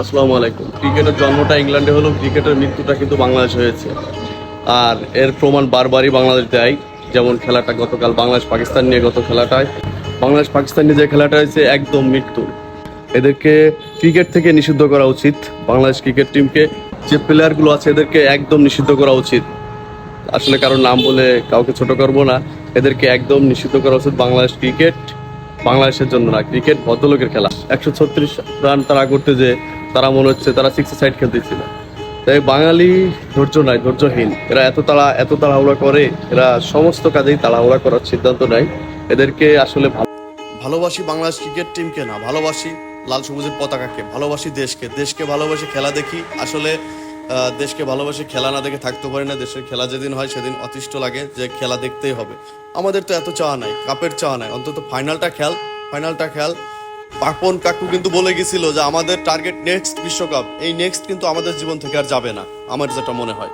আসসালামু আলাইকুম। ক্রিকেটের জন্মটা ইংল্যান্ডে হলো, ক্রিকেটের মৃত্যুটা কিন্তু বাংলাদেশে হয়েছে। আর এর প্রমাণ বারবারই বাংলাদেশ দেয়। যেমন খেলাটা গতকাল বাংলাদেশ পাকিস্তান নিয়ে, গত খেলাটায় বাংলাদেশ পাকিস্তান নিয়ে যে খেলাটা হয়েছে একদম মৃত্যু। এদেরকে ক্রিকেট থেকে নিষিদ্ধ করা উচিত। বাংলাদেশ ক্রিকেট টিমকে, যে প্লেয়ারগুলো আছে এদেরকে একদম নিষিদ্ধ করা উচিত। আসলে কারোর নাম বলে কাউকে ছোট করবো না, এদেরকে একদম নিষিদ্ধ করা উচিত। বাংলাদেশ ক্রিকেট বাংলাদেশের জন্য না, ক্রিকেট ভদ্রলোকের খেলা। 136 রান তারা করতে, যে তারা মনে হচ্ছে তারা 6 সাইড খেলতেছিল। তাই বাঙালি ধৈর্য নাই, ধৈর্যহীন। এরা এত তাড়াহুড়া করে, এরা সমস্ত কাজেই তাড়াহুড়া করার সিদ্ধান্ত নেয়। এদেরকে আসলে ভালোবাসি বাংলাদেশ ক্রিকেট টিমকে না, ভালোবাসি লাল সবুজের পতাকাকে, ভালোবাসি দেশকে, দেশকে ভালোবাসি খেলা দেখি। আসলে দেশকে ভালোবাসি খেলা না দেখে থাকতে পারি না। দেশের খেলা যেদিন হয় সেদিন অতিষ্ঠ লাগে যে খেলা দেখতেই হবে। আমাদের তো এত চাওয়া নাই, কাপের চাওয়া নাই, অন্তত ফাইনালটা খেল। পাপন কাকু কিন্তু বলে গেছিল যে আমাদের টার্গেট নেক্সট বিশ্বকাপ। এই নেক্সট কিন্তু আমাদের জীবন থেকে আর যাবে না, আমার যেটা মনে হয়।